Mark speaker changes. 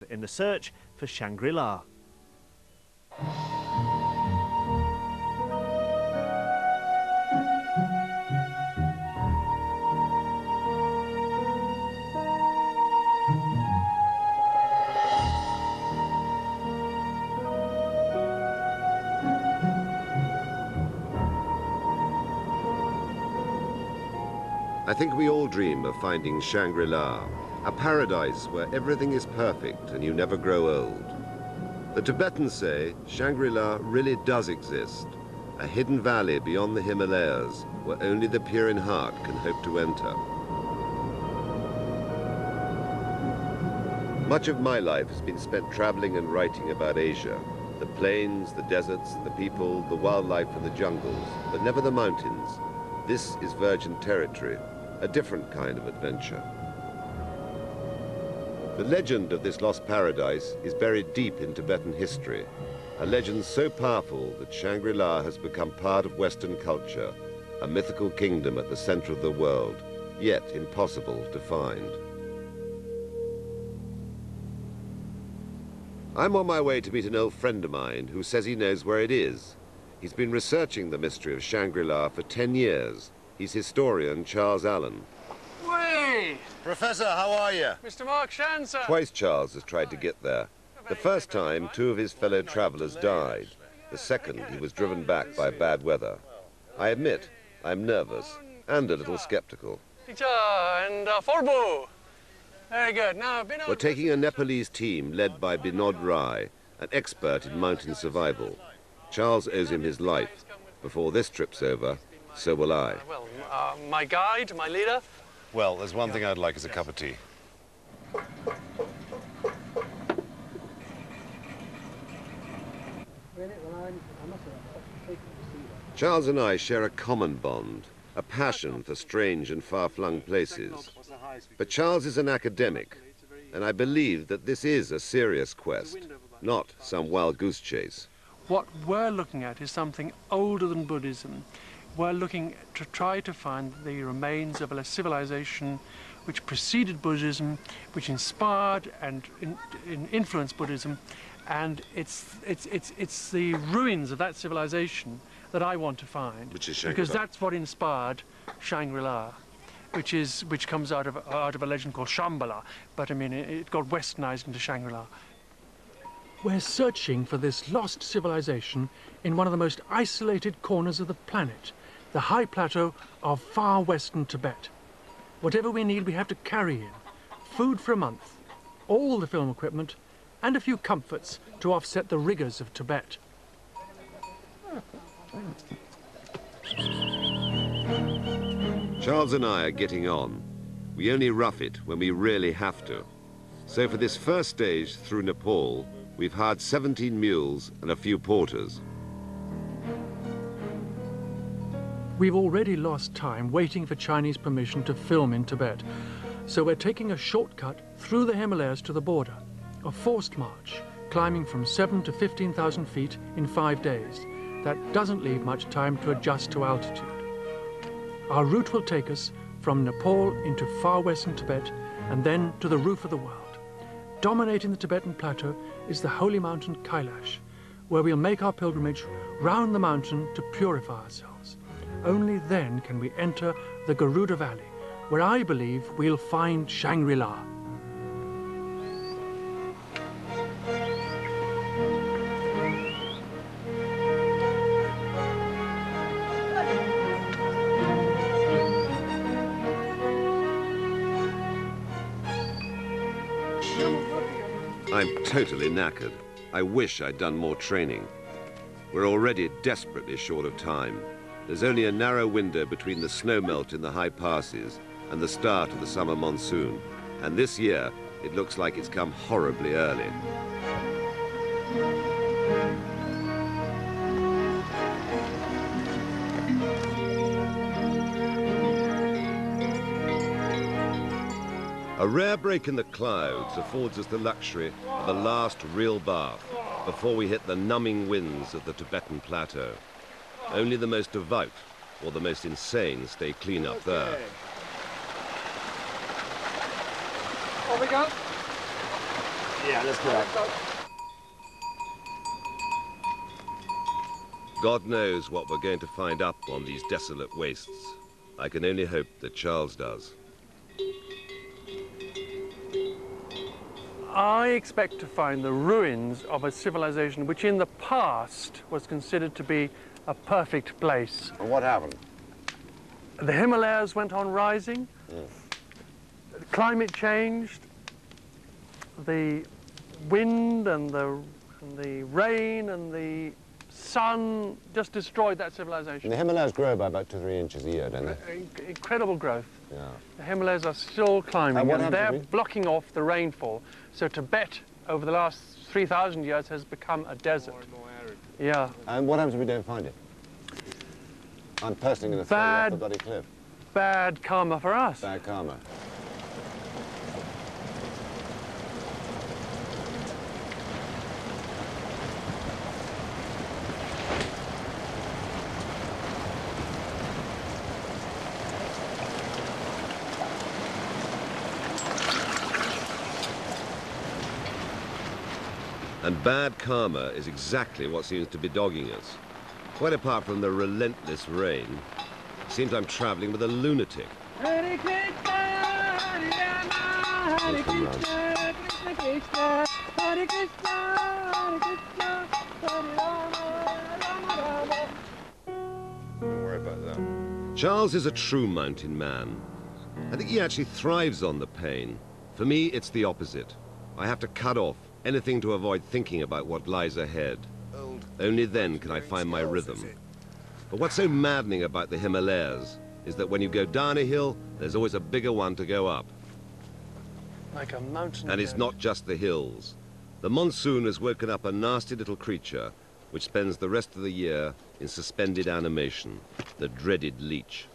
Speaker 1: in the search for Shangri-La.
Speaker 2: I think we all dream of finding Shangri-La, a paradise where everything is perfect and you never grow old. The Tibetans say Shangri-La really does exist, a hidden valley beyond the Himalayas where only the pure in heart can hope to enter. Much of my life has been spent traveling and writing about Asia, the plains, the deserts, the people, the wildlife and the jungles, but never the mountains. This is virgin territory, a different kind of adventure. The legend of this lost paradise is buried deep in Tibetan history, a legend so powerful that Shangri-La has become part of Western culture, a mythical kingdom at the center of the world, yet impossible to find. I'm on my way to meet an old friend of mine who says he knows where it is. He's been researching the mystery of Shangri-La for 10 years. He's historian Charles Allen.
Speaker 3: Way!
Speaker 2: Professor, how are you?
Speaker 3: Mr. Mark Shan, sir.
Speaker 2: Twice Charles has tried to get there. The first time, 2 of his fellow travelers died. The second, he was driven back by bad weather. I admit, I'm nervous and a little skeptical.
Speaker 3: And Forbo. Very good. Now,
Speaker 2: We're taking a Nepalese team led by Binod Rai, an expert in mountain survival. Charles owes him his life. Before this trip's over, so will I.
Speaker 3: Well, my guide, my leader.
Speaker 4: Well, there's one thing I'd like is a cup of tea.
Speaker 2: Charles and I share a common bond, a passion for strange and far-flung places. But Charles is an academic, and I believe that this is a serious quest, not some wild goose chase.
Speaker 3: What we're looking at is something older than Buddhism. We're looking to try to find the remains of a civilization which preceded Buddhism, which inspired and influenced Buddhism, and it's the ruins of that civilization that I want to find.
Speaker 2: Which is Shangri-La.
Speaker 3: Because that's what inspired Shangri-La, which comes out of a legend called Shambhala, but I mean it got westernized into Shangri-La. We're searching for this lost civilization in one of the most isolated corners of the planet, the high plateau of far western Tibet. Whatever we need, we have to carry in. Food for a month, all the film equipment, and a few comforts to offset the rigors of Tibet.
Speaker 2: Charles and I are getting on. We only rough it when we really have to. So for this first stage through Nepal, we've hired 17 mules and a few porters.
Speaker 3: We've already lost time waiting for Chinese permission to film in Tibet, so we're taking a shortcut through the Himalayas to the border, a forced march, climbing from 7,000 to 15,000 feet in 5 days. That doesn't leave much time to adjust to altitude. Our route will take us from Nepal into far western Tibet and then to the roof of the world. Dominating the Tibetan plateau is the holy mountain Kailash, where we'll make our pilgrimage round the mountain to purify ourselves. Only then can we enter the Garuda Valley, where I believe we'll find Shangri-La.
Speaker 2: I'm totally knackered. I wish I'd done more training. We're already desperately short of time. There's only a narrow window between the snowmelt in the high passes and the start of the summer monsoon. And this year, it looks like it's come horribly early. A rare break in the clouds affords us the luxury of a last real bath before we hit the numbing winds of the Tibetan plateau. Only the most devout or the most insane stay clean up there.
Speaker 3: Off we go.
Speaker 5: Yeah, that's correct.
Speaker 2: God knows what we're going to find up on these desolate wastes. I can only hope that Charles does.
Speaker 3: I expect to find the ruins of a civilization which in the past was considered to be a perfect place.
Speaker 5: And what happened?
Speaker 3: The Himalayas went on rising, the climate changed, the wind and the rain and the sun just destroyed that civilization.
Speaker 5: And the Himalayas grow by about 2 or 3 inches a year, don't they?
Speaker 3: Incredible growth.
Speaker 5: Yeah.
Speaker 3: The Himalayas are still climbing
Speaker 5: what
Speaker 3: and
Speaker 5: happens
Speaker 3: they're
Speaker 5: if we-
Speaker 3: blocking off the rainfall. So Tibet, over the last 3,000 years, has become a desert.
Speaker 1: More arid.
Speaker 3: Yeah.
Speaker 5: And what happens if we don't find it? I'm personally going to throw you off the bloody cliff.
Speaker 3: Bad karma for us.
Speaker 5: Bad karma.
Speaker 2: And bad karma is exactly what seems to be dogging us. Quite apart from the relentless rain, it seems I'm traveling with a lunatic.
Speaker 3: Hare Krishna, Hare Rama, Hare Krishna, Krishna Krishna, Hare Krishna, Hare Krishna, Hare Rama, Rama Rama.
Speaker 5: Don't worry about that.
Speaker 2: Charles is a true mountain man. I think he actually thrives on the pain. For me, it's the opposite. I have to cut off anything to avoid thinking about what lies ahead. Only then can I find my rhythm. But what's so maddening about the Himalayas is that when you go down a hill, there's always a bigger one to go up.
Speaker 3: Like a mountain.
Speaker 2: And it's not just the hills. The monsoon has woken up a nasty little creature which spends the rest of the year in suspended animation, the dreaded leech.